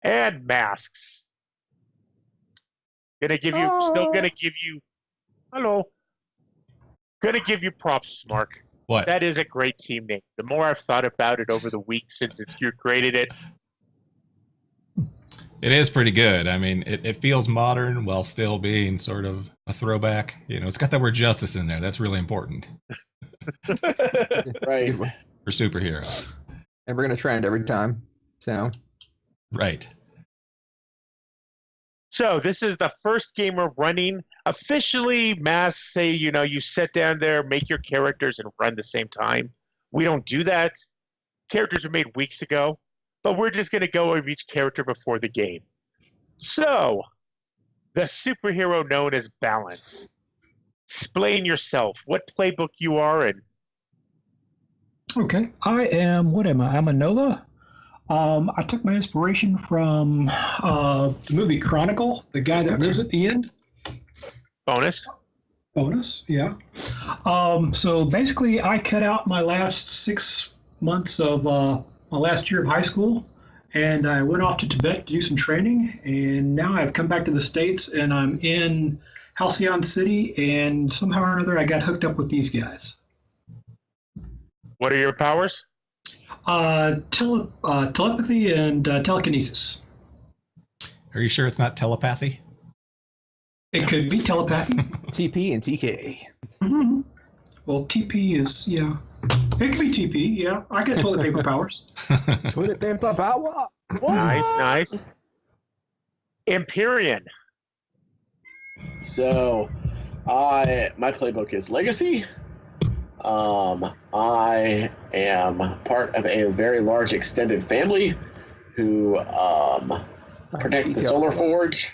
And masks. Still gonna give you, hello. Gonna give you props, Mark. What? That is a great team name. The more I've thought about it over the weeks since you created it. It is pretty good. I mean, it feels modern while still being sort of a throwback. It's got that word justice in there. That's really important. Right. For superheroes. And we're going to trend every time. So. Right. So this is the first game we're running. Officially, masks say, you sit down there, make your characters, and run the same time. We don't do that. Characters were made weeks ago, but we're just going to go over each character before the game. So, the superhero known as Balance. Explain yourself, what playbook you are in. Okay, what am I? I'm a Nova. I took my inspiration from the movie Chronicle, the guy that lives at the end. Bonus, yeah. So basically, I cut out my last 6 months of my last year of high school, and I went off to Tibet to do some training, and now I've come back to the States, and I'm in Halcyon City, and somehow or another, I got hooked up with these guys. what are your powers? Telepathy and telekinesis. Are you sure it's not telepathy? It could be telepathy. TP and TK. Mm-hmm. Well, TP is, yeah. It could be TP, yeah. I get toilet paper powers. Toilet paper power. Nice. Empyrean. So, my playbook is Legacy. I am part of a very large extended family who protect the Solar Forge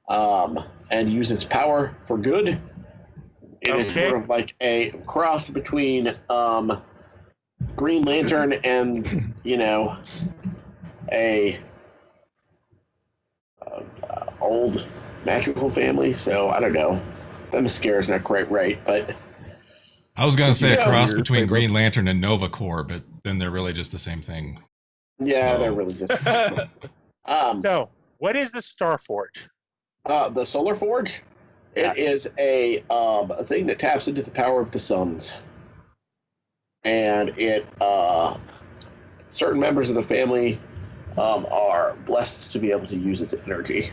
and use its power for good. It is sort of like a cross between Green Lantern and, a old magical family. So I don't know. Themyscira is not quite right, but I was going to say a cross between Green Lantern and Nova Corps, but then they're really just the same thing. yeah, they're really just. So, what is the Star Forge? The Solar Forge. It is a thing that taps into the power of the suns, and it certain members of the family are blessed to be able to use its energy.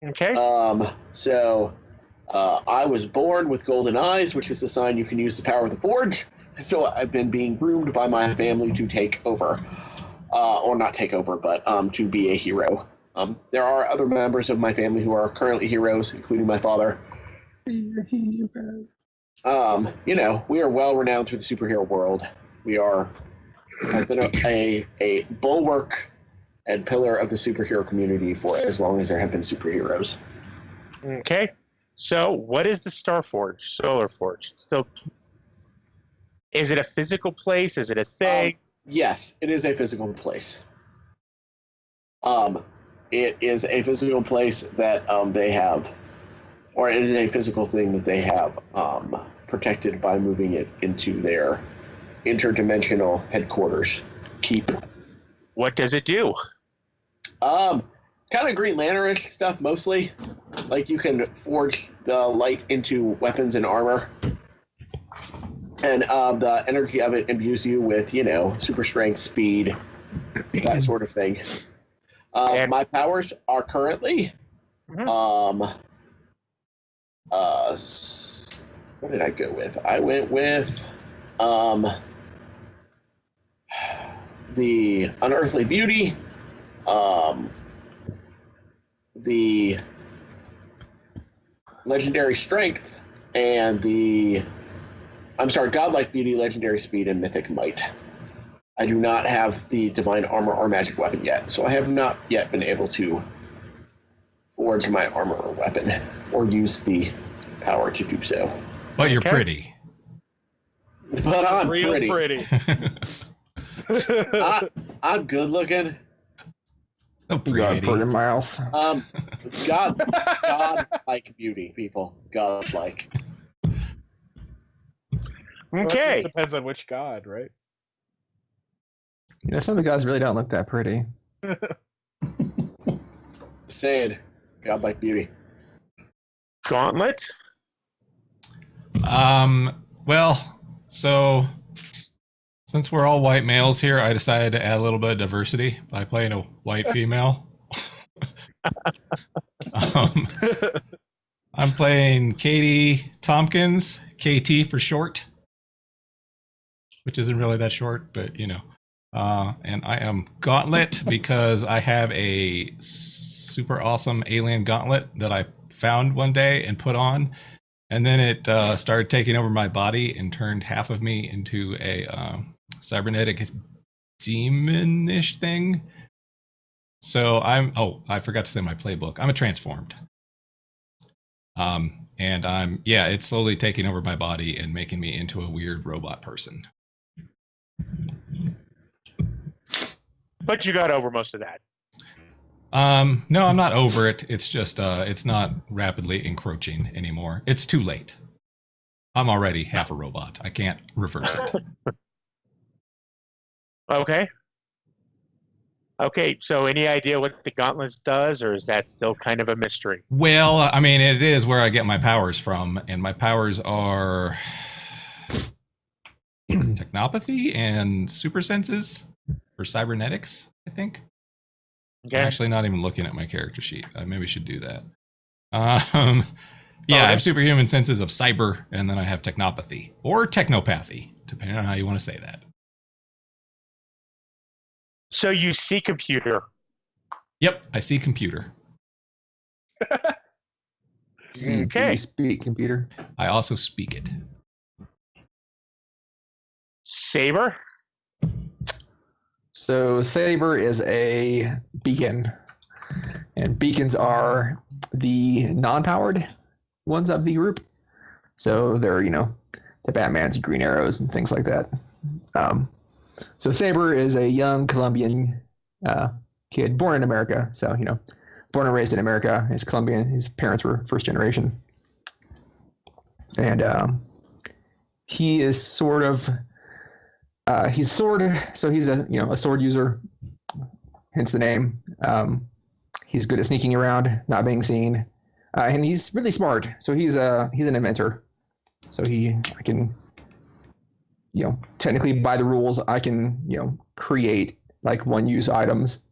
Okay. So I was born with golden eyes, which is a sign you can use the power of the forge. So I've been being groomed by my family to take over, or not take over, but to be a hero. There are other members of my family who are currently heroes, including my father. We are well renowned through the superhero world. I've been a bulwark and pillar of the superhero community for as long as there have been superheroes. Okay. So, what is the Star Forge, Solar Forge? So, is it a physical place? Is it a thing? Yes, it is a physical place. It is a physical place that they have, or it is a physical thing that they have protected by moving it into their interdimensional headquarters. Keep. What does it do? Kind of Green Lantern-ish stuff, mostly. Like, you can forge the light into weapons and armor. And the energy of it imbues you with, super strength, speed, that sort of thing. My powers are currently... what did I go with? I went with the Unearthly Beauty, the Legendary Strength, and Godlike Beauty, Legendary Speed, and Mythic Might. I do not have the Divine Armor or Magic Weapon yet, so I have not yet been able to forge my armor or weapon, or use the power to do so. But you're pretty. But I'm Real pretty. I'm good looking. So You got pretty. to put in my mouth. God-like beauty, people. God-like. Okay. It depends on which god, right? You know, some of the guys really don't look that pretty. Saying, godlike beauty. Gauntlet. Well, so since we're all white males here, I decided to add a little bit of diversity by playing a white female. I'm playing Katie Tompkins, KT for short, which isn't really that short, but you know. And I am Gauntlet because I have a super awesome alien gauntlet that I found one day and put on, and then it started taking over my body and turned half of me into a cybernetic demonish thing. So I forgot to say my playbook. I'm a transformed. And it's slowly taking over my body and making me into a weird robot person. But you got over most of that. No, I'm not over it. It's just it's not rapidly encroaching anymore. It's too late. I'm already half a robot. I can't reverse it. Okay, so any idea what the Gauntlet does, or is that still kind of a mystery? Well, I mean, it is where I get my powers from, and my powers are technopathy and super senses for cybernetics, I think. Okay. I'm actually not even looking at my character sheet. I maybe should do that. I have superhuman senses of cyber, and then I have technopathy or technopathy, depending on how you want to say that. So you see computer. Yep, I see computer. Do Okay. you speak computer? I also speak it. Saber. So Saber is a beacon, and beacons are the non-powered ones of the group. So they're, you know, the Batmans, Green Arrows, and things like that. So Saber is a young Colombian kid born in America. So, you know, born and raised in America. He's Colombian. His parents were first generation. And he is sort of he's a sword user, hence the name. He's good at sneaking around, not being seen, and he's really smart. So he's an inventor. So I can, you know, technically by the rules, I can, you know, create like one-use items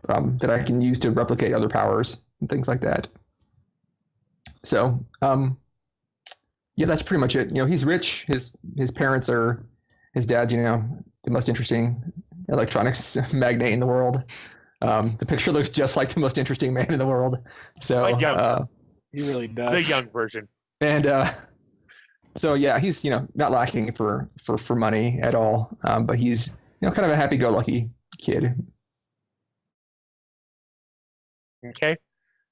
that I can use to replicate other powers and things like that. So yeah, that's pretty much it. You know, he's rich. His parents are. His dad's, you know, the most interesting electronics magnate in the world. The picture looks just like the most interesting man in the world. So he really does. The young version. And so yeah, he's, you know, not lacking for money at all. But he's, you know, kind of a happy-go-lucky kid. Okay.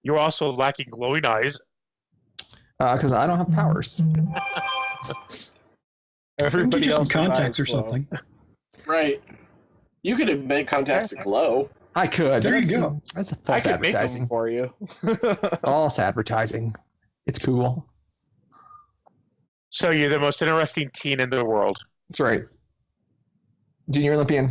You're also lacking glowing eyes. Because I don't have powers. Everybody Get some else contacts or something. Right. You could invent contacts that glow. I could. There you go. That's a I false could make them advertising. for you. False advertising. It's cool. So you're the most interesting teen in the world. That's right. Junior Olympian.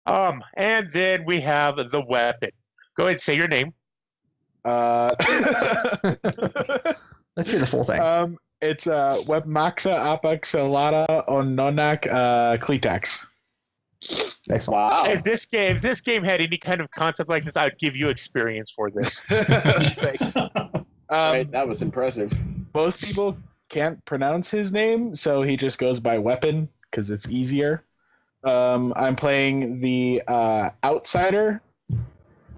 And then we have the weapon. Go ahead and say your name. Let's hear the full thing. It's Webmaxa Apaxalata Ononak Cletax. Excellent. Wow. If this game had any kind of concept like this, I'd give you experience for this. Right, that was impressive. Most people can't pronounce his name, so he just goes by Weapon because it's easier. I'm playing the Outsider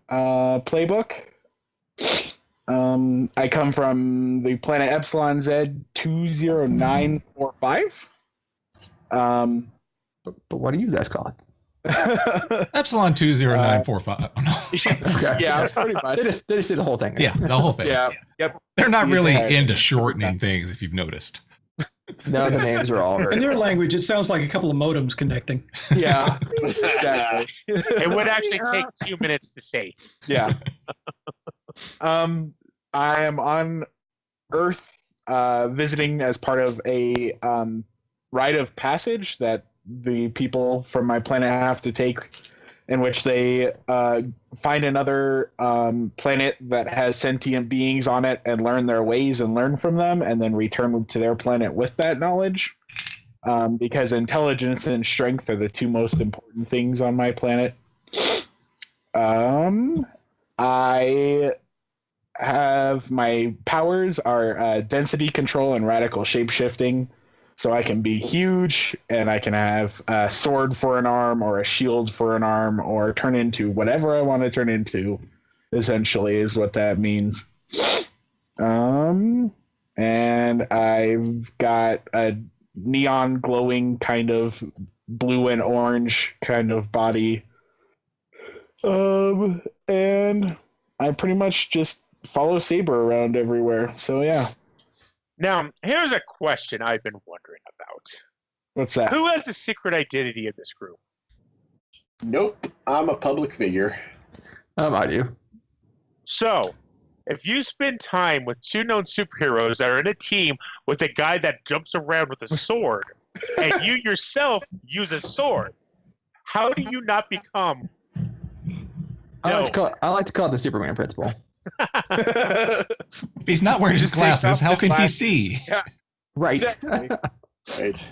playbook. I come from the planet Epsilon Z 20945. But what do you guys call it? Epsilon 20945. Oh, no. Okay. Yeah, pretty much. They just did the whole thing. Yeah, the whole thing. Yeah. Yep. They're not Use really the into shortening things, if you've noticed. None of the names are all In very. their language, it sounds like a couple of modems connecting. Yeah. Exactly. It would actually take 2 minutes to say. Yeah. I am on Earth visiting as part of a rite of passage that the people from my planet have to take, in which they find another planet that has sentient beings on it and learn their ways and learn from them, and then return to their planet with that knowledge. Because intelligence and strength are the two most important things on my planet. I have my powers are density control and radical shapeshifting. So I can be huge, and I can have a sword for an arm or a shield for an arm, or turn into whatever I want to turn into, essentially, is what that means. And I've got a neon glowing kind of blue and orange kind of body. And I pretty much just follow Saber around everywhere. So yeah. Now, here's a question I've been wondering about. What's that? Who has the secret identity of this group? Nope, I'm a public figure. I do. So, if you spend time with two known superheroes that are in a team with a guy that jumps around with a sword, and you yourself use a sword, how do you not become... I like to call it the Superman principle. If he's not wearing his Just takes glasses, off how his can he glasses. see? Yeah, Right. exactly. Right.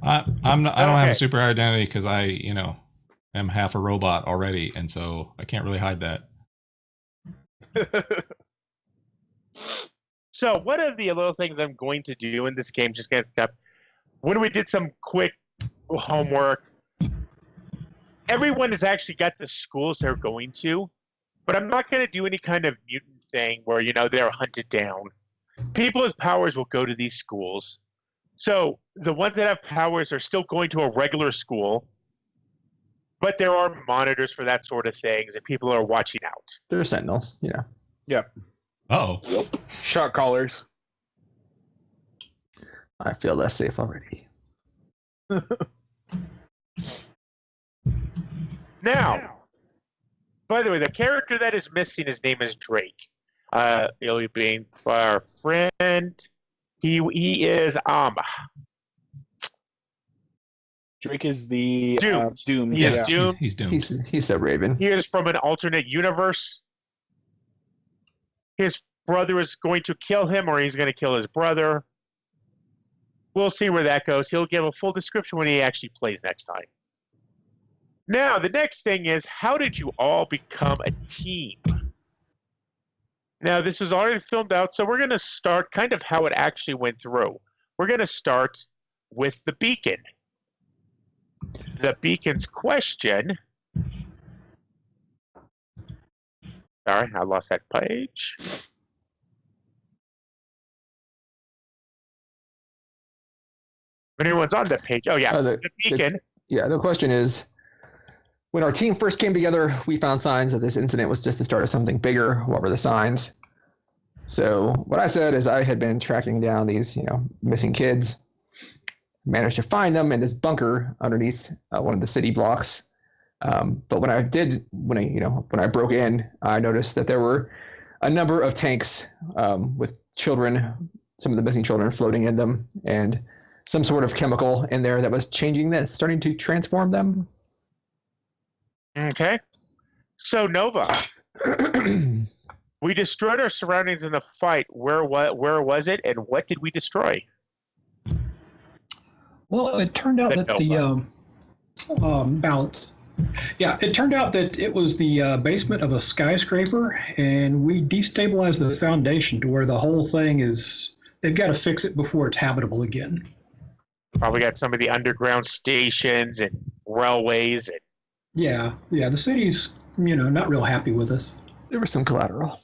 I don't have Okay. a super identity because I, am half a robot already, and so I can't really hide that. So, one of the little things I'm going to do in this game, just get up, when we did some quick homework, everyone has actually got the schools they're going to, but I'm not going to do any kind of mutant thing where, they're hunted down. People with powers will go to these schools. So the ones that have powers are still going to a regular school, but there are monitors for that sort of things, and people are watching out. There are sentinels, yeah. Yep. Uh-oh. Shot callers. I feel less safe already. Now, by the way, the character that is missing, his name is Drake. He'll be being our friend. He is Drake is the Doomed. Doomed. He is yeah. doomed. He's doomed. He's a Raven. He is from an alternate universe. His brother is going to kill him, or he's going to kill his brother. We'll see where that goes. He'll give a full description when he actually plays next time. Now, the next thing is, how did you all become a team? Now, this was already filmed out, so we're going to start kind of how it actually went through. We're going to start with the beacon. The beacon's question... Sorry, I lost that page. When everyone's on that page, oh yeah, the beacon. The question is, when our team first came together, we found signs that this incident was just the start of something bigger. What were the signs? So what I said is I had been tracking down these, missing kids, managed to find them in this bunker underneath one of the city blocks. But when I broke in, I noticed that there were a number of tanks with children, some of the missing children floating in them, and some sort of chemical in there that was changing this, starting to transform them. Okay. So Nova, we destroyed our surroundings in the fight. Where was it, and what did we destroy? Well, it turned out that the balance. Yeah, it turned out that it was the basement of a skyscraper, and we destabilized the foundation to where the whole thing is. They've got to fix it before it's habitable again. Probably got some of the underground stations and railways. And... Yeah. The city's not real happy with us. There was some collateral.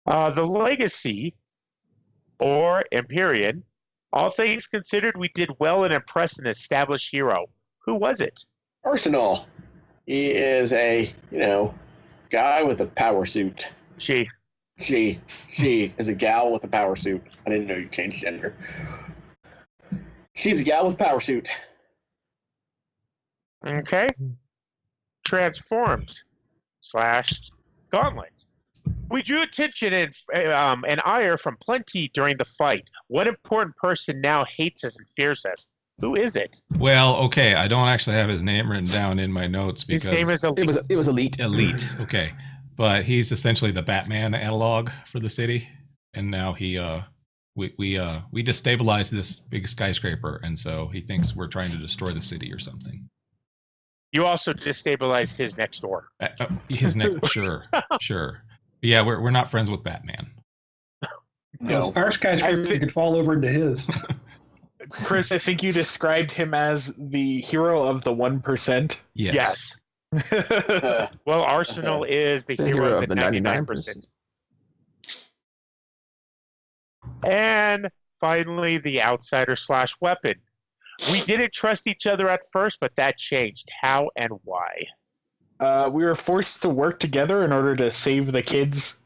The Legacy, or Empyrean, all things considered, we did well and impressed an established hero. Who was it? Arsenal. He is a, guy with a power suit. She is a gal with a power suit. I didn't know you changed gender. She's a gal with a power suit. Okay. Transformed / Gauntlet. We drew attention and ire from plenty during the fight. What important person now hates us and fears us? Who is it? Well, okay, I don't actually have his name written down in my notes because His name is It was Elite. Elite. Okay, but he's essentially the Batman analog for the city, and now we destabilized this big skyscraper, and so he thinks we're trying to destroy the city or something. You also destabilized his next door. His next, sure. But yeah, we're not friends with Batman. No. Our skyscraper could fall over into his. Chris, I think you described him as the hero of the 1%. Yes. Well, Arsenal is the hero of the 99%. And finally, the outsider/weapon. We didn't trust each other at first, but that changed. How and why? We were forced to work together in order to save the kids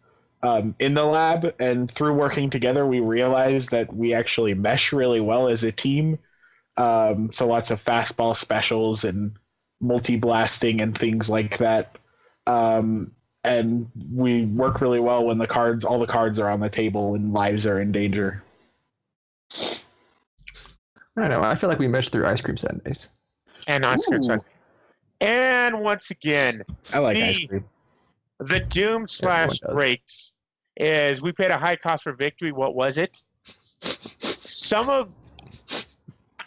in the lab, and through working together, we realized that we actually mesh really well as a team. So lots of fastball specials and multi-blasting and things like that. And we work really well when all the cards are on the table and lives are in danger. I don't know. I feel like we meshed through ice cream Sundays. And Oscar. Ooh. And once again, I like ice cream. the doom slash breaks is we paid a high cost for victory. What was it? Some of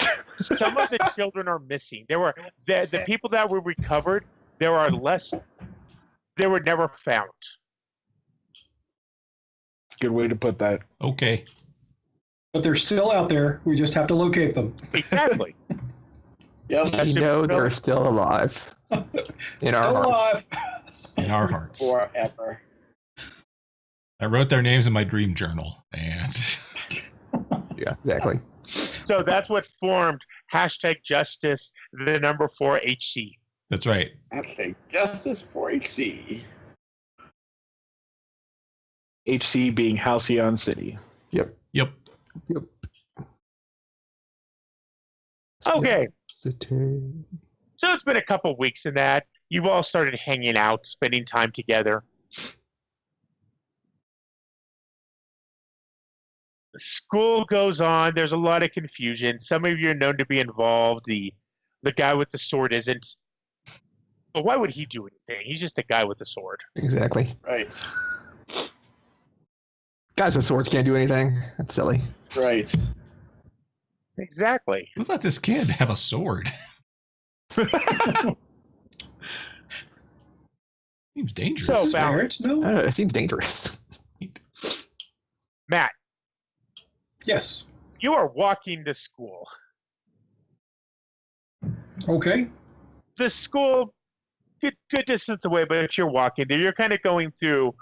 the children are missing. There were the people that were recovered. There are less. They were never found. It's a good way to put that. Okay. But they're still out there. We just have to locate them. Exactly. Yep. We know they're still alive in our Still hearts. alive. In our hearts. Forever. I wrote their names in my dream journal, and Yeah, exactly. So that's what formed #Justice, the number 4 HC. that's right. Okay, Justice for HC. HC being Halcyon City. Yep. Yep. Okay. City. So it's been a couple weeks in that. You've all started hanging out, spending time together. School goes on. There's a lot of confusion. Some of you are known to be involved. The guy with the sword isn't. But why would he do anything? He's just a guy with a sword. Exactly. Right. Guys with swords can't do anything. That's silly. Right. Exactly. Who let this kid have a sword? Seems dangerous. So, Is Val, Barrett's no? I don't know, it seems dangerous. Matt, Yes. you are walking to school. Okay. The school, good distance away, but you're walking there. You're kind of going through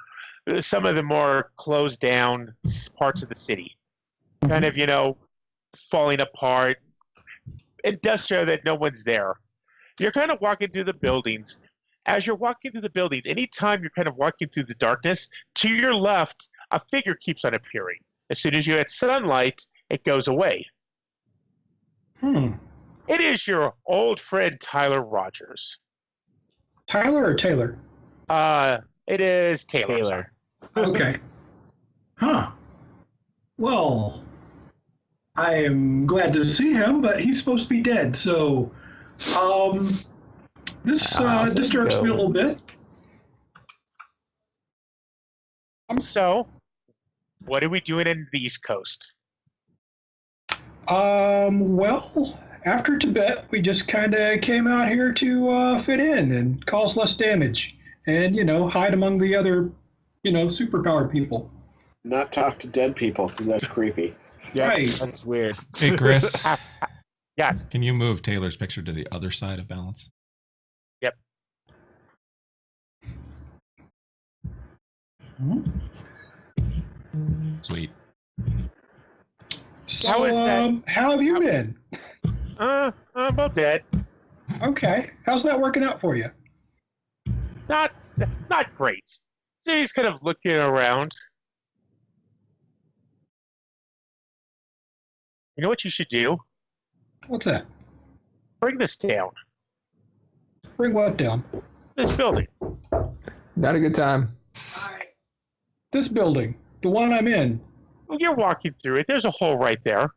some of the more closed down parts of the city. Kind of, falling apart. Industrial that no one's there. You're kind of walking through the buildings. As you're walking through the buildings, anytime you're kind of walking through the darkness, to your left, a figure keeps on appearing. As soon as you get sunlight, it goes away. It is your old friend Tyler Rogers. Tyler or Taylor? It is Taylor. Okay. Huh. Well, I am glad to see him, but he's supposed to be dead, so this disturbs me a little bit. So, what are we doing in the East Coast? Well, after Tibet, we just kind of came out here to fit in and cause less damage and, hide among the other, superpowered people. Not talk to dead people, because that's creepy. Yeah, Right. that's weird. Hey, Chris, Yes. can you move Taylor's picture to the other side of balance? Yep. Sweet. So, How is that? how have you been? I'm about dead. Okay. How's that working out for you? Not great. So he's kind of looking around. You know what you should do? What's that? Bring this down. Bring what down? This building. Not a good time. This building, the one I'm in. Well, you're walking through it. There's a hole right there.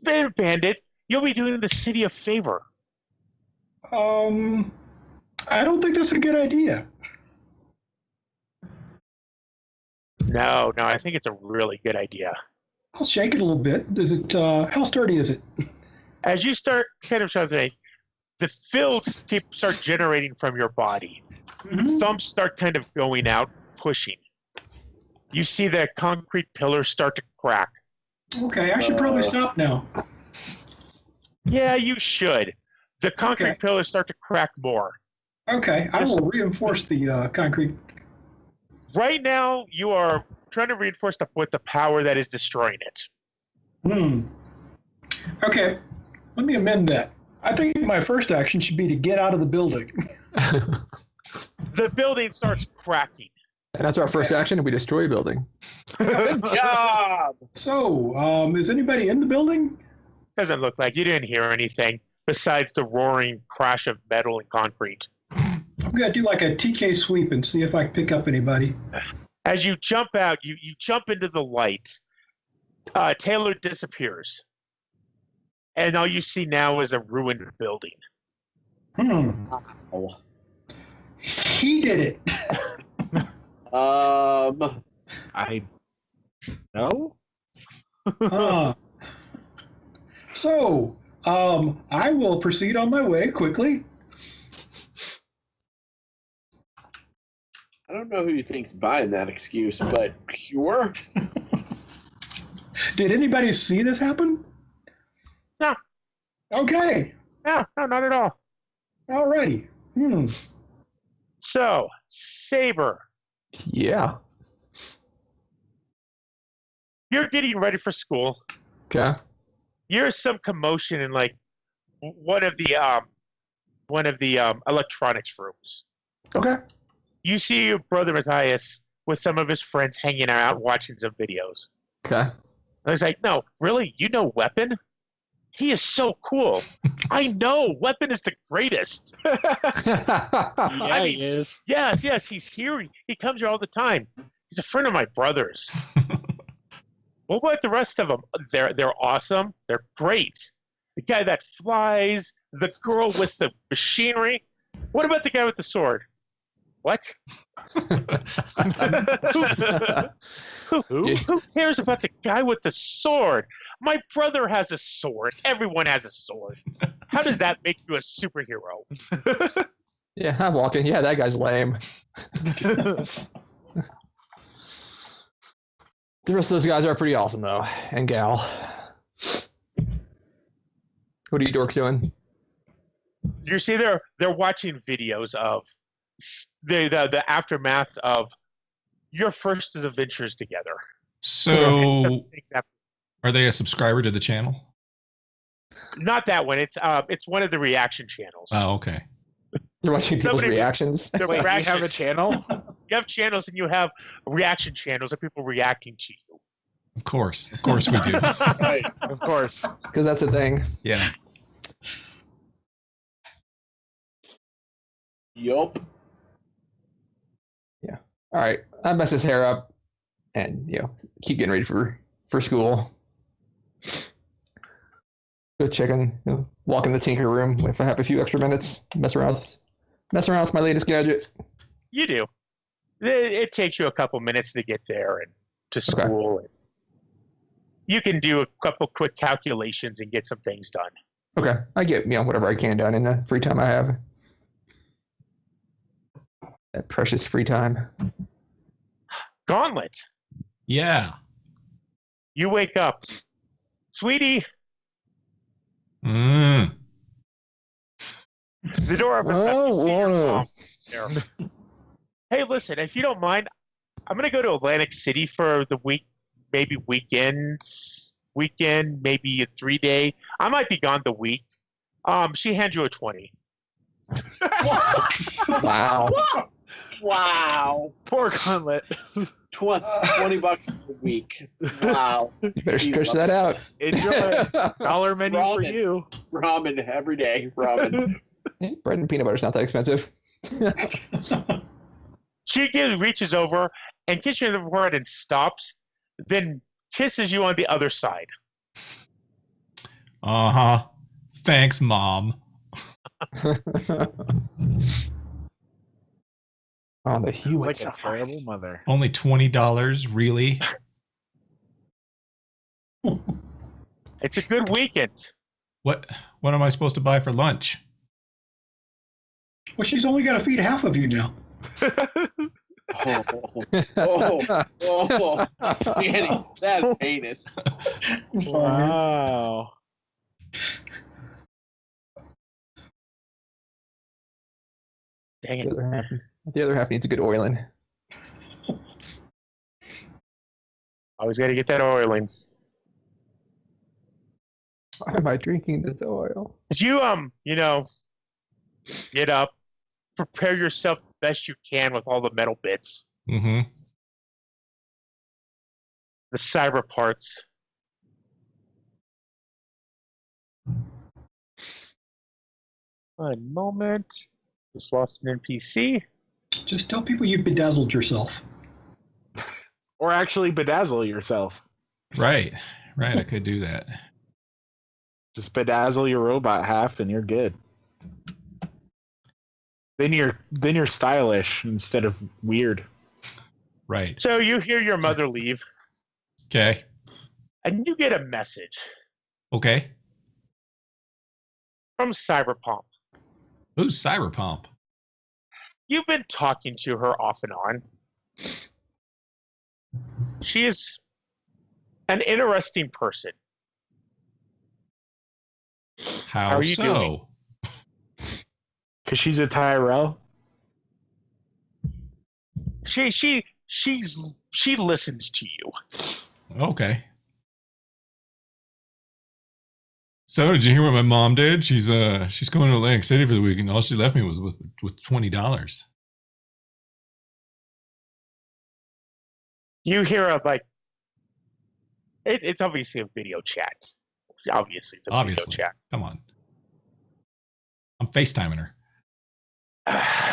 Bandit, you'll be doing the city a favor. I don't think that's a good idea. No, I think it's a really good idea. I'll shake it a little bit. Is it, how sturdy is it? As you start kind of something, the fills start generating from your body. Mhm. Thumbs start kind of going out, pushing. You see the concrete pillars start to crack. Okay, I should probably stop now. Yeah, you should. The concrete Okay. pillars start to crack more. Okay, I will reinforce the concrete. Right now, you are trying to reinforce with the power that is destroying it. Okay, let me amend that. I think my first action should be to get out of the building. The building starts cracking. And that's our first action. We destroy a building. Good job. So, is anybody in the building? Doesn't look like you didn't hear anything besides the roaring crash of metal and concrete. I'm going to do like a TK sweep and see if I can pick up anybody. As you jump out, you jump into the light. Taylor disappears. And all you see now is a ruined building. Oh. He did it. I no. So, I will proceed on my way quickly. I don't know who you think's buying that excuse, but sure. Did anybody see this happen? No. Okay. No, not at all. Alrighty. So, Saber, Yeah. you're getting ready for school. Okay. Here's some commotion in like one of the electronics rooms. Okay. You see your brother Matthias with some of his friends hanging out watching some videos. Okay. And I was like, no, really? You know Weapon? He is so cool. I know. Weapon is the greatest. Yeah, he is. Yes, he's here. He comes here all the time. He's a friend of my brother's. What about the rest of them? They're awesome. They're great. The guy that flies, the girl with the machinery. What about the guy with the sword? What? Who cares about the guy with the sword? My brother has a sword. Everyone has a sword. How does that make you a superhero? Yeah, I walked in. Yeah, that guy's lame. The rest of those guys are pretty awesome, though, and gal. What are you dorks doing? You see, they're watching videos of the aftermath of your first adventures together. So, are they a subscriber to the channel? Not that one. It's one of the reaction channels. Oh, okay. They're watching people's Somebody- reactions. They're Wait, we reaction- have a channel? You have channels and you have reaction channels of people reacting to you. Of course we do. Right. Of course. Because that's a thing. Yeah. Yup. All right, I mess his hair up, and keep getting ready for school. Go check in, walk in the tinker room if I have a few extra minutes. Mess around with my latest gadget. You do. It takes you a couple minutes to get there and to school. And you can do a couple quick calculations and get some things done. Okay, I get whatever I can done in the free time I have. That precious free time. Gauntlet. Yeah. You wake up. Sweetie, Mm. the door opens up. You see your Oh, mom there. Hey, listen, if you don't mind, I'm going to go to Atlantic City for the week, maybe weekend, maybe a 3-day. I might be gone the week. She hands you a 20. wow. Wow. Poor Gauntlet. 20 bucks a week. Wow. You better stretch that out. Enjoy. Dollar menu for Ramen. you. Ramen every day. Ramen. Hey, bread and peanut butter's not that expensive. She reaches over and kisses you on the forehead and stops, then kisses you on the other side. Uh-huh. Thanks, Mom. Oh, the Sounds Hewitt like a suffering. terrible mother. Only $20, really? It's a good weekend. What am I supposed to buy for lunch? Well, she's only got to feed half of you now. Oh, Danny, that's heinous. I'm sorry, man. Wow. Dang The it. other half needs a good oiling. Always got to get that oiling. Why am I drinking this oil? Did you, get up, prepare yourself the best you can with all the metal bits, Mm-hmm. the cyber parts. One moment. Just lost an NPC. Just tell people you bedazzled yourself. Or actually bedazzle yourself. Right. I could do that. Just bedazzle your robot half and you're good. Then you're stylish instead of weird. Right. So you hear your mother leave, Okay. and you get a message Okay. from Cyberpump. Who's Cyberpump? You've been talking to her off and on. She is an interesting person. How are you so? doing? Because she's a Tyrell. She listens to you. Okay. So did you hear what my mom did? She's going to Atlantic City for the weekend. All she left me was with $20. You hear a it's obviously a video chat. Obviously, it's a Obviously. video chat. Come on. I'm FaceTiming her.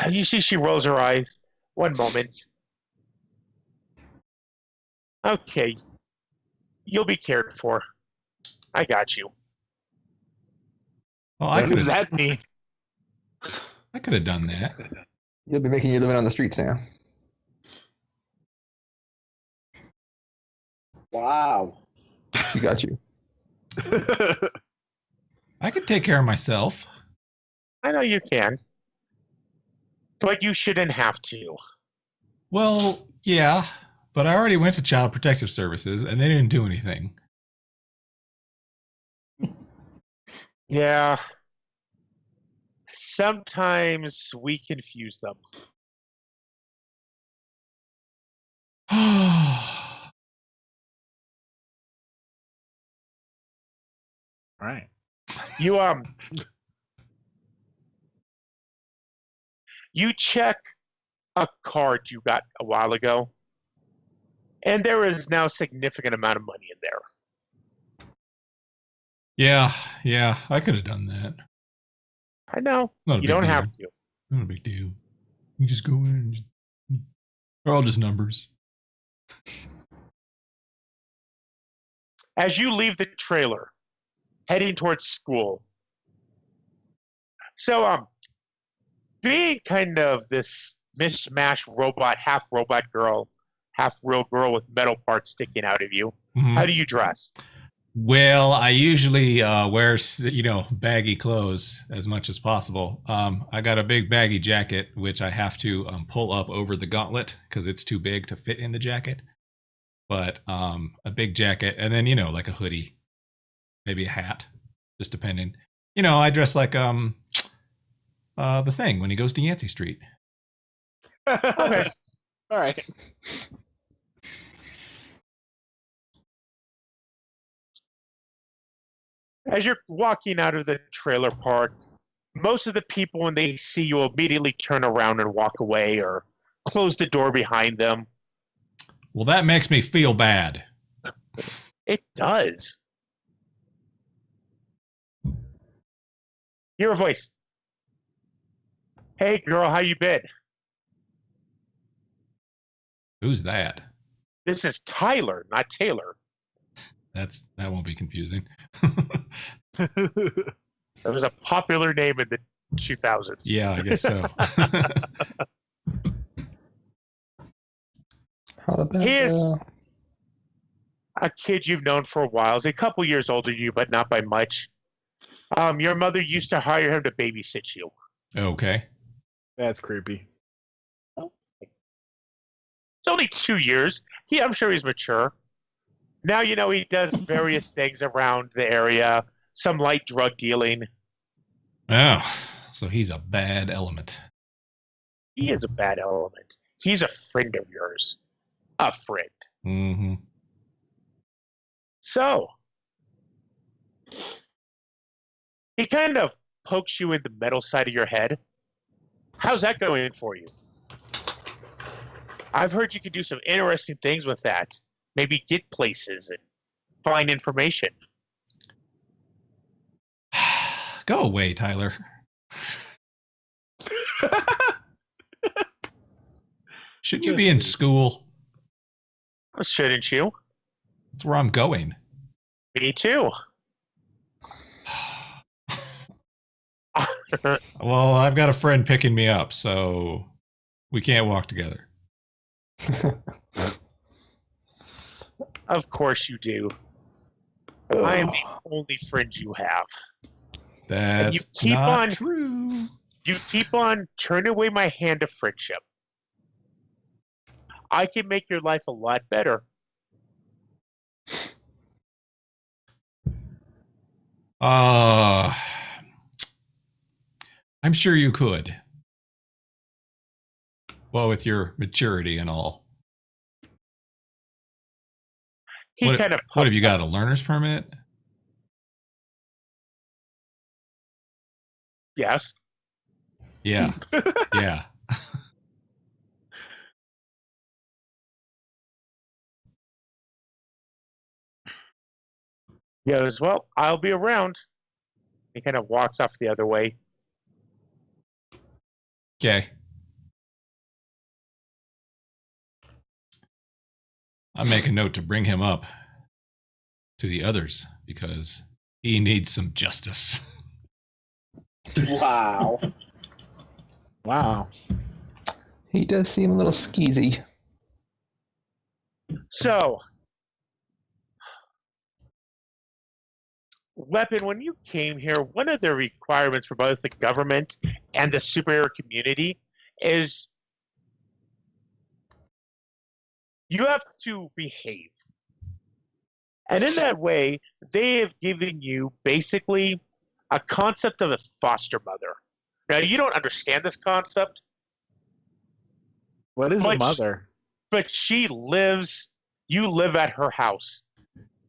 You see, she rolls her eyes. One moment. Okay, you'll be cared for. I got you. Well, I What does could that mean? have done that. You'll be making your living on the streets now. Wow. She got you. I could take care of myself. I know you can, but you shouldn't have to. Well, yeah, but I already went to Child Protective Services and they didn't do anything. Yeah. Sometimes we confuse them. Right. You you check a card you got a while ago, and there is now a significant amount of money in there. Yeah, I could have done that. I know. Not a You big don't deal. have to. Not a big deal. You just go in and they're all just numbers. As you leave the trailer, heading towards school. So, being kind of this mishmash robot, half robot girl, half real girl with metal parts sticking out of you, Mhm. how do you dress? Well, I usually wear, baggy clothes as much as possible. I got a big baggy jacket, which I have to pull up over the gauntlet because it's too big to fit in the jacket. But a big jacket, and then, like a hoodie, maybe a hat, just depending. I dress like the Thing when he goes to Yancey Street. Okay. All right. As you're walking out of the trailer park, most of the people, when they see you, immediately turn around and walk away or close the door behind them. Well, that makes me feel bad. It does. Hear a voice. Hey, girl, how you been? Who's that? This is Tyler, not Taylor. That won't be confusing. It was a popular name in the 2000s. Yeah, I guess so. How about, He is a kid you've known for a while. He's a couple years older than you, but not by much. Your mother used to hire him to babysit you. Okay. That's creepy. It's only 2 years. I'm sure he's mature. Now you know he does various things around the area, some light drug dealing. Oh, so he's a bad element. He is a bad element. He's a friend of yours. A friend. Mm-hmm. So, he kind of pokes you in the metal side of your head. How's that going for you? I've heard you could do some interesting things with that. Maybe get places and find information. Go away, Tyler. Shouldn't you be in school? Shouldn't you? That's where I'm going. Me too. Well, I've got a friend picking me up, so we can't walk together. Of course you do. I am the only friend you have. That's you keep not on- true. You keep on turning away my hand of friendship. I can make your life a lot better. I'm sure you could. Well, with your maturity and all. He What kind of have you got, a learner's permit? Yes. Yeah. Yeah. He goes, well, I'll be around. He kind of walks off the other way. Okay. I'll make a note to bring him up to the others because he needs some justice. Wow. Wow. He does seem a little skeezy. So, Weapon, when you came here, one of the requirements for both the government and the superhero community is you have to behave. And in that way, they have given you basically a concept of a foster mother. Now, you don't understand this concept, What is a Much- mother? but you live at her house,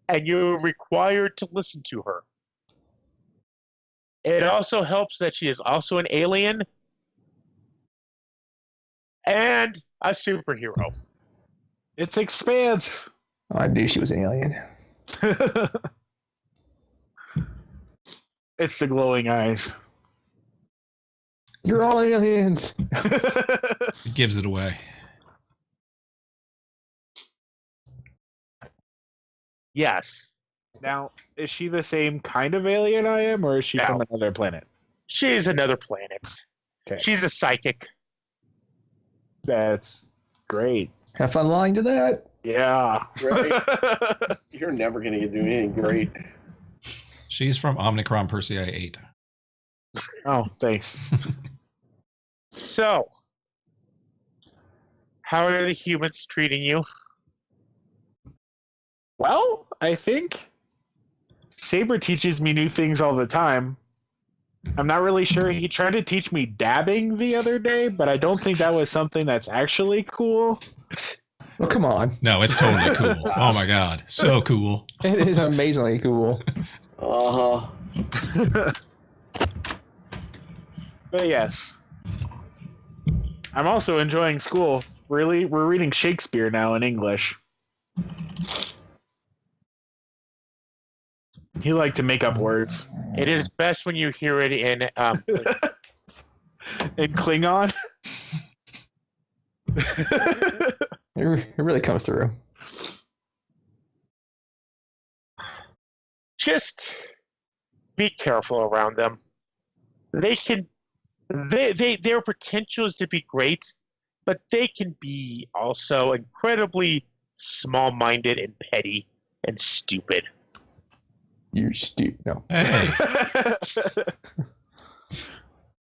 and you're required to listen to her. It also helps that she is also an alien and a superhero. It's Expanse. Oh, I knew she was an alien. It's the glowing eyes. You're all aliens. He gives it away. Yes, Now, is she the same kind of alien I am, or is she No. from another planet? she's another planet. Okay. She's a psychic. That's great. Have fun lying to that. Yeah. Right. You're never going to do anything great. She's from Omnicron Persei 8. Oh, thanks. So, how are the humans treating you? Well, I think Saber teaches me new things all the time. I'm not really sure. He tried to teach me dabbing the other day, but I don't think that was something that's actually cool. Well, come on. No, it's totally cool. Oh my god. So cool. It is amazingly cool. Uh-huh. But yes. I'm also enjoying school. Really, we're reading Shakespeare now in English. He liked to make up words. It is best when you hear it in In Klingon? It It really comes through. Just be careful around them. Their potential is to be great, but they can be also incredibly small-minded and petty and stupid. You're stupid. No. Hey,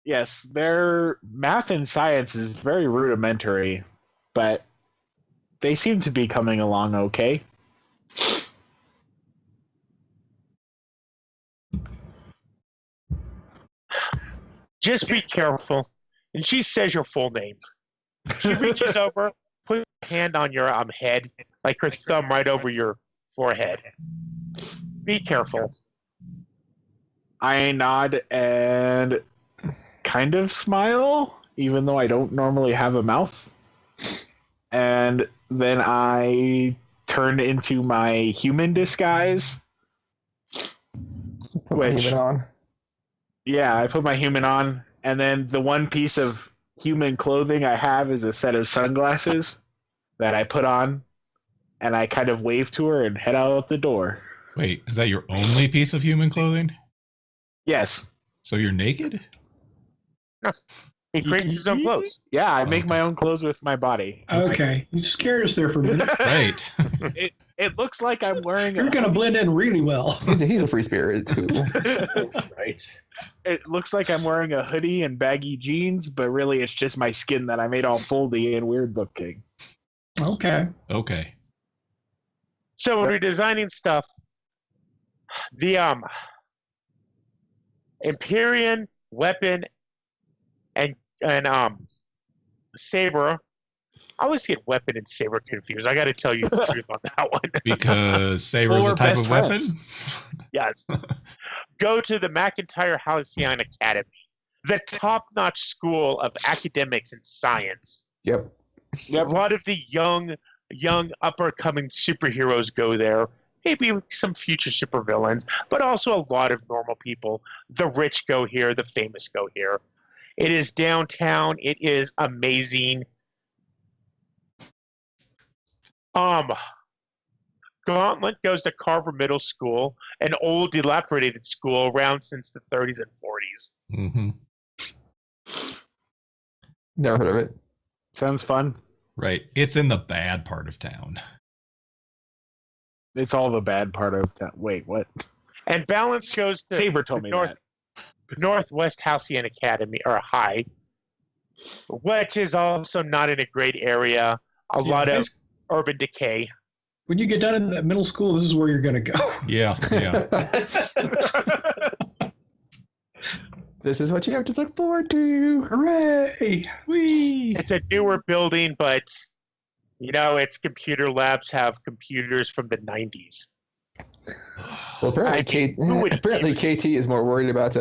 Yes, their math and science is very rudimentary, but they seem to be coming along okay. Just be careful. And she says your full name. She reaches over, puts her hand on your head, like her thumb right over your forehead. Be careful. I nod and kind of smile, even though I don't normally have a mouth. And then I turn into my human disguise. Put my Which- human on. Yeah, I put my human on, and then the one piece of human clothing I have is a set of sunglasses that I put on, and I kind of wave to her and head out the door. wait, is that your only piece of human clothing? Yes. So you're naked? He creates his own clothes. Yeah, I make Okay. my own clothes with my body. Okay, you scared us there for a minute. Right. It looks like I'm wearing You're gonna blend in really well. He's a free spirit. It's cool. Right. It looks like I'm wearing a hoodie and baggy jeans, but really it's just my skin that I made all foldy and weird looking. Okay. Okay. So when we're designing stuff, the Empyrean weapon and saber. I always get weapon and saber confused. I got to tell you the truth on that one. Because saber is Well, a we're type best of weapon? friends. Yes. Go to the McIntyre Halcyon Academy, the top-notch school of academics and science. Yep. A lot of the young upper-coming superheroes go there. Maybe some future supervillains, but also a lot of normal people. The rich go here. The famous go here. It is downtown. It is amazing. Gauntlet goes to Carver Middle School, an old, dilapidated school around since the 30s and 40s. Mm-hmm. Never heard of it. Sounds fun. Right. It's in the bad part of town. It's all the bad part of that. Wait, what? And Balance goes to Saber told me North- that. Northwest Halcyon Academy, or High, which is also not in a great area. A lot of urban decay. When you get done in that middle school, this is where you're gonna go. Yeah, yeah. This is what you have to look forward to. Hooray! Whee! It's a newer building, but its computer labs have computers from the 90s. Well, who would- apparently KT is more worried about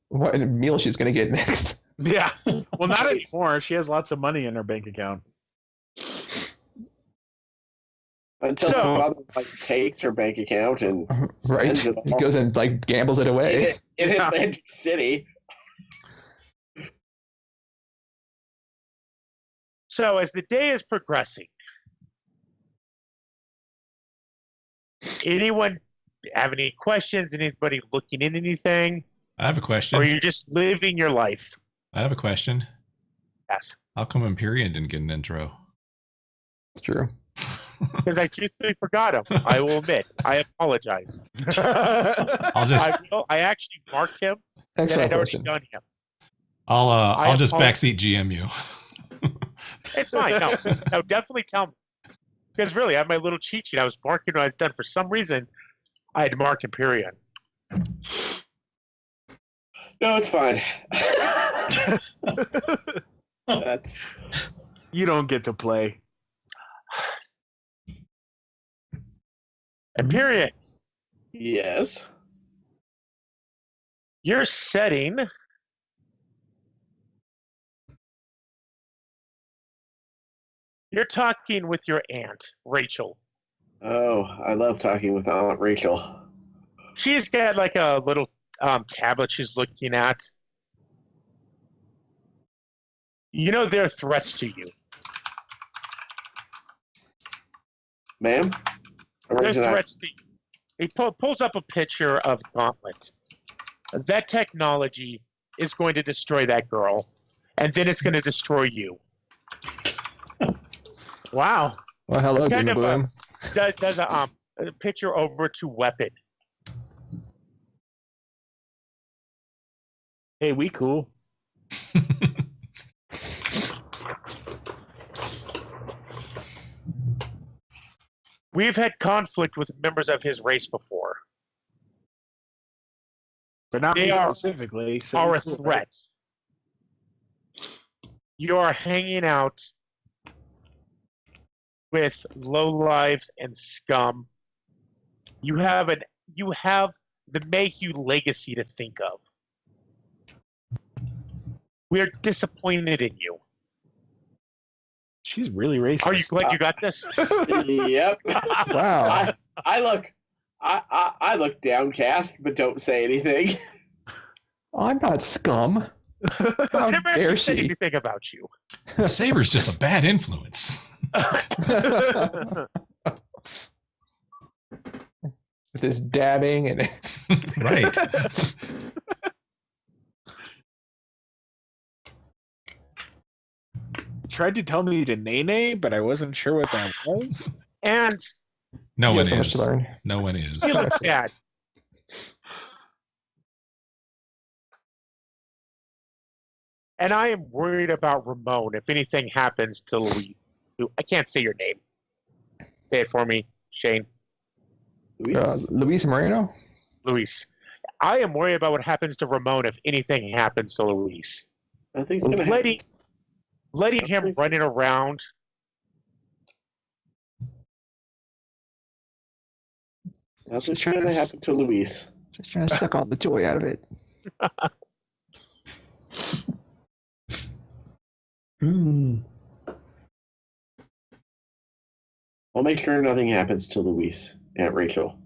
what meal she's going to get next. Yeah. Well, not anymore. She has lots of money in her bank account. Until So- her mother takes her bank account and Right. spends it He all goes and gambles it away. in Atlantic City. So as the day is progressing, anyone have any questions? Anybody looking in anything? I have a Or question. are you just living your life? I have a question. Yes. How come Empyrean didn't get an intro? It's true. Because I truthfully forgot him. I will admit. I apologize. I'll just I actually marked him, and Excellent I'd already question. done him. I'll just apologize. backseat GM you. It's fine. No, definitely tell me. Because really, I had my little cheat sheet. I was marking when I was done. For some reason, I had marked Empyrean. No, it's fine. That's You don't get to play. Empyrean, yes. your setting. You're talking with your aunt, Rachel. Oh, I love talking with Aunt Rachel. She's got like a little tablet she's looking at. There are threats to you. Ma'am? There's threats. He pulls up a picture of Gauntlet. That technology is going to destroy that girl, and then it's going to destroy you. Wow. Well, hello, Kind Doom of Bloom. does a picture over to Weapon. Hey, we cool. We've had conflict with members of his race before. But not They me are- specifically. So Are we a cool, threat. You are hanging out with lowlives and scum. You have the Mayhew legacy to think of. We are disappointed in you. She's really racist. Are you glad you got this? Yep. Wow. I look downcast, but don't say anything. I'm not scum. How Never dare actually said she? anything about you. Saber's just a bad influence. With his dabbing and Right. tried to tell me to nay, but I wasn't sure what that was. And No you one have so much is. to learn. No one is. you look bad. And I am worried about Ramon if anything happens to Luis. I can't say your name. Say it for me, Shane. Luis Moreno? Luis. I am worried about what happens to Ramon if anything happens to Luis. Nothing's gonna happen. Letting him running around. Nothing's trying to happen to Luis. Just trying to suck all the joy out of it. I'll make sure nothing happens to Luis, Aunt Rachel.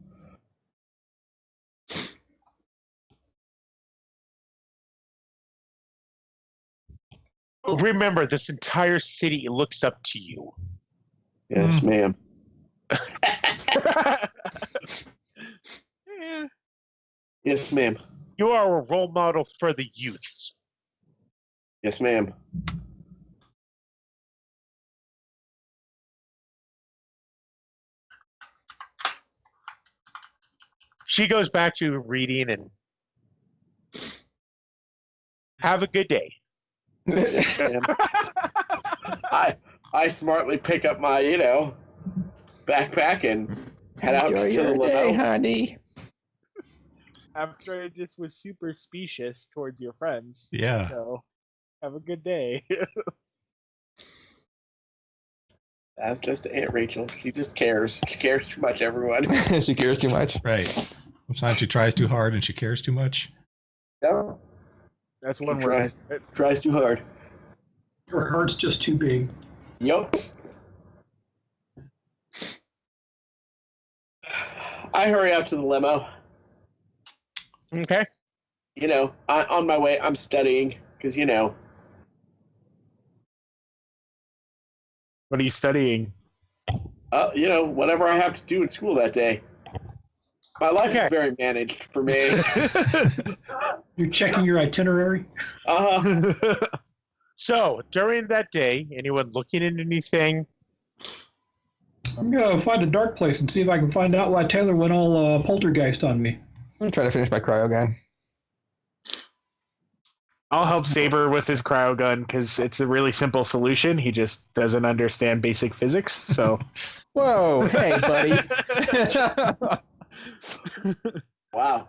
Remember, this entire city looks up to you. Yes, ma'am. Yes, ma'am. You are a role model for the youths. Yes, ma'am. She goes back to reading and have a good day. Ma'am. I smartly pick up my, backpack and head out Enjoy to the your day, limo. honey. After I just was super specious towards your friends. Yeah. So, have a good day. That's just Aunt Rachel. She just cares. She cares too much, everyone. She cares too much. Right. Sometimes she tries too hard and she cares too much. No, That's one She word. tries too hard. Her heart's just too big. Yup. I hurry out to the limo. Okay. On my way, I'm studying because, What are you studying? whatever I have to do in school that day. My life Okay. is very managed for me. You're checking your itinerary? So during that day, anyone looking at anything? I'm going to find a dark place and see if I can find out why Taylor went all poltergeist on me. I'm trying to finish my cryo gun. I'll help Saber with his cryo gun because it's a really simple solution. He just doesn't understand basic physics. So Whoa, hey, buddy. Wow.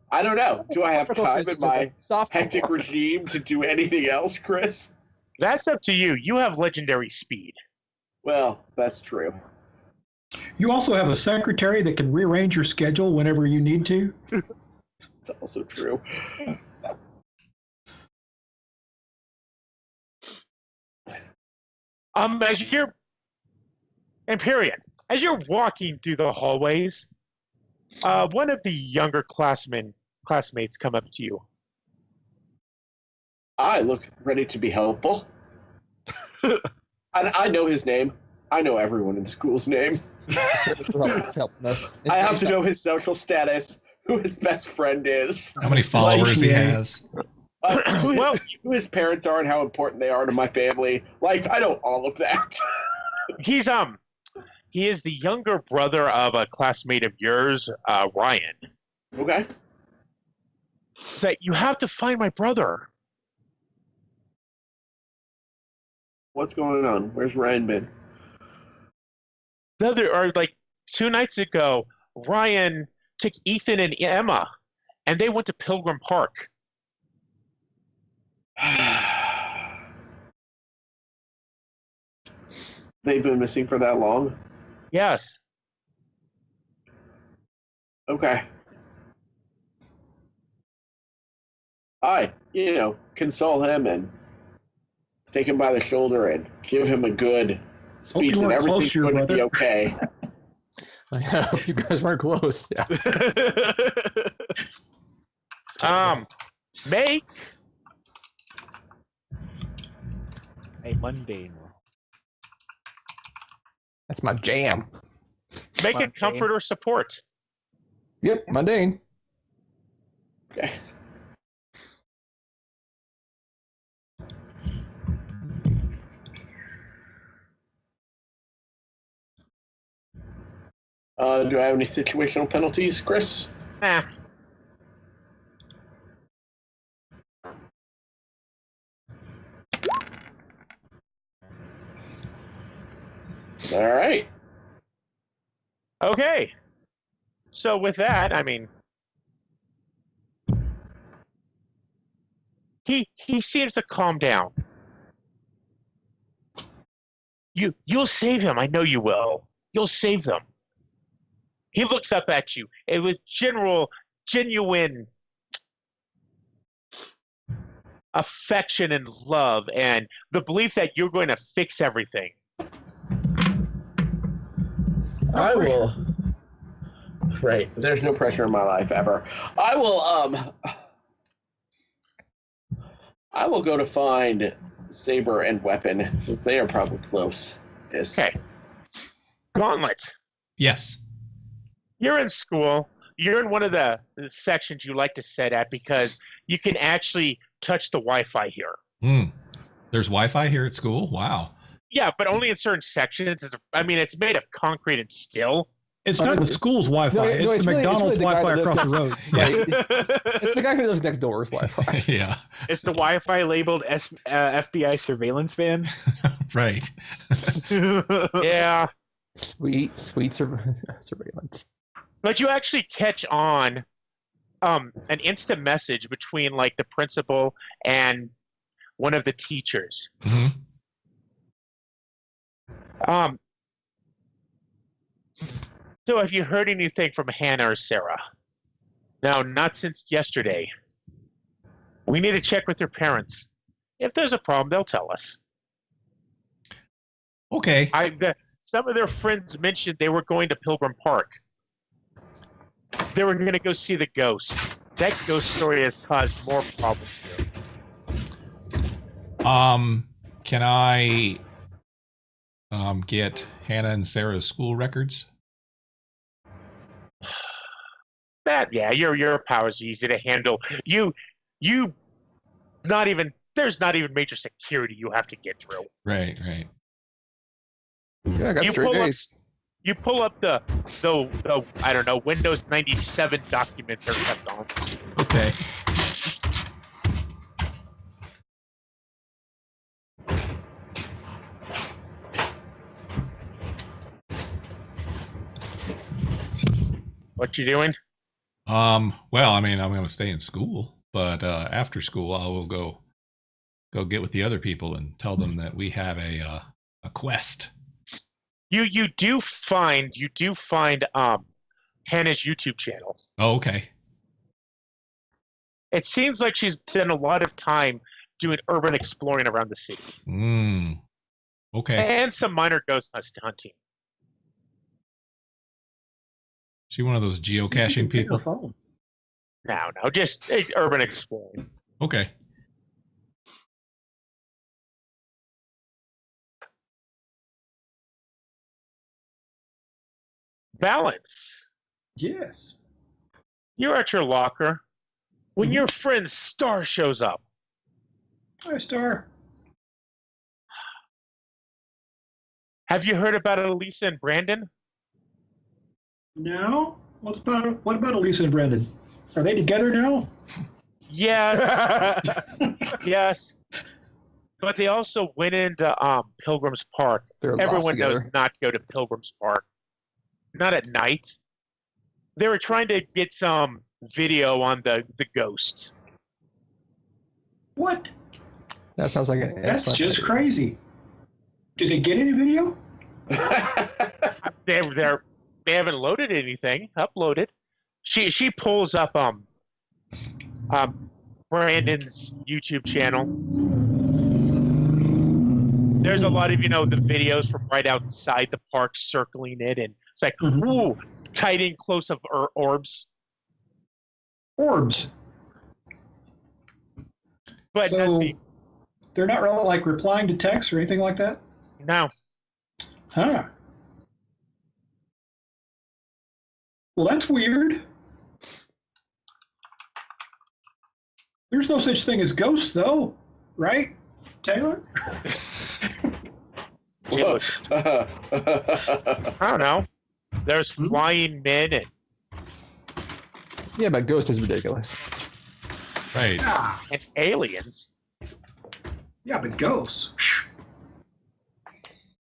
I don't know. Do I have time in my hectic regime to do anything else, Chris? That's up to you. You have legendary speed. Well, that's true. You also have a secretary that can rearrange your schedule whenever you need to. It's also true. As you're Empyrean, as you're walking through the hallways, one of the younger classmates come up to you. I look ready to be helpful. I know his name. I know everyone in school's name. For helping us. I have to know his social status, who his best friend is, How many followers he yeah. has? who his parents are, and how important they are to my family. Like, I know all of that. He is the younger brother of a classmate of yours, Ryan. Okay. It's like, you have to find my brother. What's going on? Where's Ryan been? Like 2 nights ago, Ryan took Ethan and Emma, and they went to Pilgrim Park. They've been missing for that long? Yes. Okay. Console him and take him by the shoulder and give him a good speech you that weren't close everything's to your going to be brother. okay. I hope you guys weren't close. Yeah. Make A mundane roll. That's my jam. make a Mundane. comfort or support. Yep, mundane. Okay. Do I have any situational penalties, Chris? Nah. All right. Okay. So with that, I mean, he seems to calm down. You'll save him. I know you will. You'll save them. He looks up at you and with genuine affection and love and the belief that you're going to fix everything. I will. Right. There's no pressure in my life ever. I will go to find Saber and Weapon, since they are probably close. Okay. Gauntlet. Yes. You're in school. You're in one of the sections you like to sit at because you can actually touch the Wi-Fi here. There's Wi-Fi here at school? Wow. Yeah, but only in certain sections. It's made of concrete and steel. It's not the school's Wi-Fi. No, it's the really- McDonald's the guy Wi-Fi that across the lives road. Right. It's the guy who lives next door's Wi-Fi. Yeah. It's the Wi-Fi labeled FBI surveillance van. Right. Yeah. Sweet surveillance. But you actually catch on an instant message between like the principal and one of the teachers. Mhm. So have you heard anything from Hannah or Sarah? No, not since yesterday. We need to check with their parents. If there's a problem, they'll tell us. Okay. Some of their friends mentioned they were going to Pilgrim Park. They were going to go see the ghost. That ghost story has caused more problems here. Can I get Hannah and Sarah's school records? Your powers are easy to handle. There's not even major security you have to get through. Right. Yeah, I got You straight pull up- days. You pull up the I don't know, Windows 97 documents are kept on. Okay. What you doing? Well, I'm going to stay in school, but after school, I will go get with the other people and tell them that we have a quest. You do find Hannah's YouTube channel. Oh, okay. It seems like she's spent a lot of time doing urban exploring around the city. Okay. And some minor ghost hunting. She one of those geocaching people? Phone. No, just urban exploring. Okay. Balance. Yes. You're at your locker when your friend Star shows up. Hi, Star. Have you heard about Elisa and Brandon? No. What about Elisa and Brendan? Are they together now? Yes. Yes. But they also went into Pilgrim's Park. They're lost Everyone knows together. not to go to Pilgrim's Park. Not at night. They were trying to get some video on the ghost. What? That sounds like an That's excellent just idea. crazy. Did they get any video? They haven't loaded anything. Uploaded. She pulls up Brandon's YouTube channel. There's a lot of the videos from right outside the park circling it, and it's like ooh, tight in close of orbs. Orbs. But So they're not really like replying to text or anything like that? no. Huh. Well, that's weird. There's no such thing as ghosts, though, right, Taylor? Whoa. I don't know. There's flying men and Yeah, but Ghost is ridiculous. Right. Ah, aliens. yeah, but ghosts.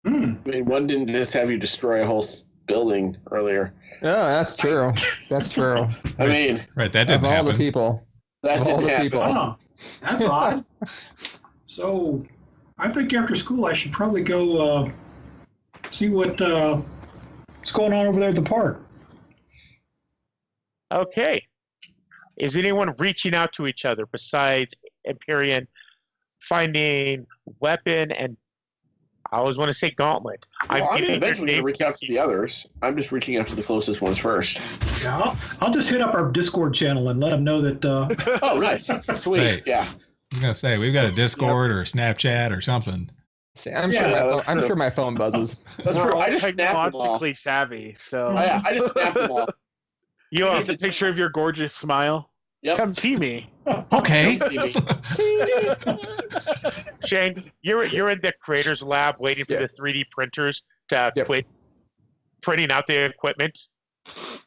I mean, one didn't just have you destroy a whole building earlier. Oh, that's true. That's true. I mean, Right. That Of didn't all the happen. people. that Of all didn't the happen. people. Oh, that's odd. So, I think after school I should probably go see what's going on over there at the park. Okay. Is anyone reaching out to each other besides Empyrean finding weapon and I always want to say gauntlet? Well, I'm giving your eventually going to names reach out to the others. I'm just reaching out to the closest ones first. Yeah, I'll just hit up our Discord channel and let them know that. Oh, nice. Sweet. Right. Yeah. I was gonna say we've got a Discord or a Snapchat or something. See, I'm, Yeah, sure, my phone, that's I'm true. sure my phone buzzes. That's We're true. all I just snapped them all. technologically savvy, so I just snapped them all. You it's a picture of your gorgeous smile. Yep. Come see me. Okay. Shane, you're in the creators lab waiting for Yeah. the 3D printers to Yep. quit printing out the equipment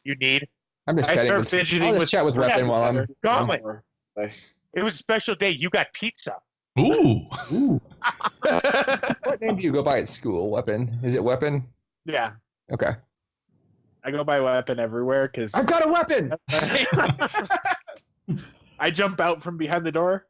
you need. I'm just I chatting start with, fidgeting I'll just with chat with Weapon while I'm. Gauntlet. Nice. It was a special day. You got pizza. Ooh. Ooh. What name do you go by at school? Weapon? Is it Weapon? Yeah, Okay. I go by weapon everywhere because I've got a weapon. I jump out from behind the door.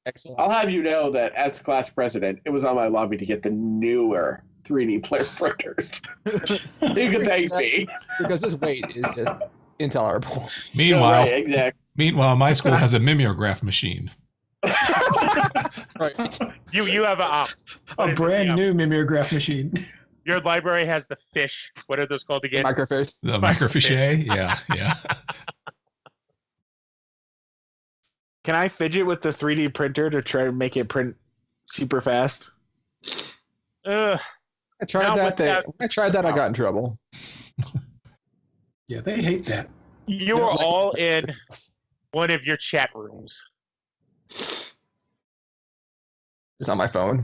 Excellent. I'll have you know that as class president, it was on my lobby to get the newer 3D player printers. You can thank me. Because this weight is just intolerable. Meanwhile, Right, exactly. my school has a mimeograph machine. Right. You have A what is it, brand new mimeograph machine. Your library has the fish. What are those called again? Microfiche. The microfiche. Yeah. Yeah. Can I fidget with the 3D printer to try to make it print super fast? Ugh. I tried No, that. without- When I tried that. I got in trouble. Yeah, they hate that. You were all in one of your chat rooms. It's on my phone.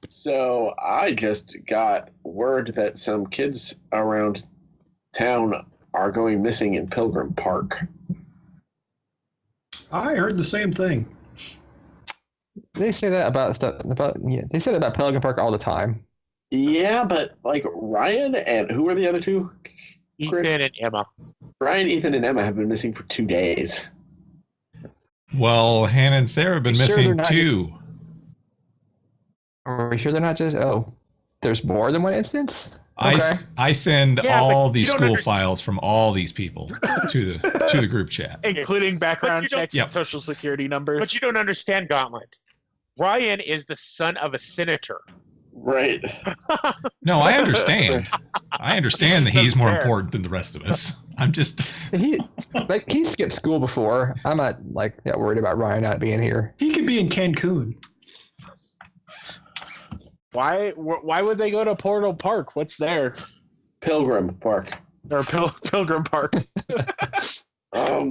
So I just got word that some kids around town are going missing in Pilgrim Park. I heard the same thing. They say that about stuff about They say that about Pelican Park all the time. Yeah, but like Ryan and who are the other two? Ethan and Emma. Ryan, Ethan, and Emma have been missing for 2 days. Well, Hannah and Sarah have been You sure they're missing not too. Are we sure they're not just? Oh, there's more than one instance. I send Yeah, but all you these don't school understand- files from all these people to the group chat. Including background you don't- checks Yep. and social security numbers. But you don't understand, Gauntlet. Ryan is the son of a senator. Right. No, I understand. I understand that he's more Fair. important than the rest of us. I'm just He skipped school before. I'm not that worried about Ryan not being here. He could be in Cancun. Why would they go to Portal Park? What's there? Pilgrim Park. Or Pilgrim Park.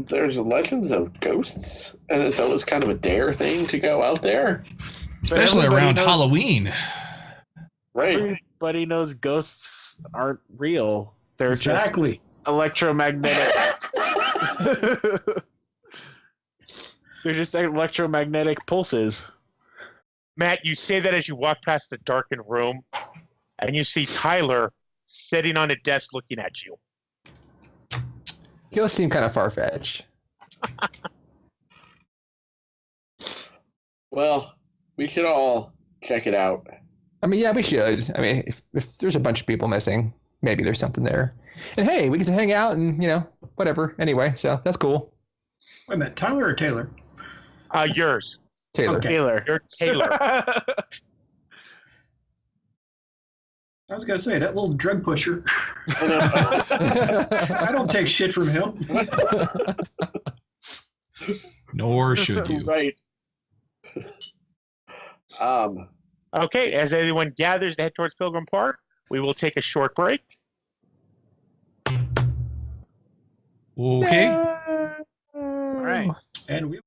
There's legends of ghosts, and so it was kind of a dare thing to go out there. Especially everybody around knows- Halloween. Right. Everybody knows ghosts aren't real. They're Exactly. just electromagnetic. They're just electromagnetic pulses. Matt, you say that as you walk past the darkened room, and you see Tyler sitting on a desk looking at you. Those seem kind of far-fetched. Well, we should all check it out. I mean, yeah, we should. I mean, if there's a bunch of people missing, maybe there's something there. And hey, we get to hang out and, whatever. Anyway, so that's cool. Wait a minute, Tyler or Taylor? Yours. Taylor. Okay. Taylor. You're Taylor. I was gonna say that little drug pusher. I don't take shit from him. Nor should you. Right. Okay, as everyone gathers to head towards Pilgrim Park, we will take a short break. Okay. All right. And we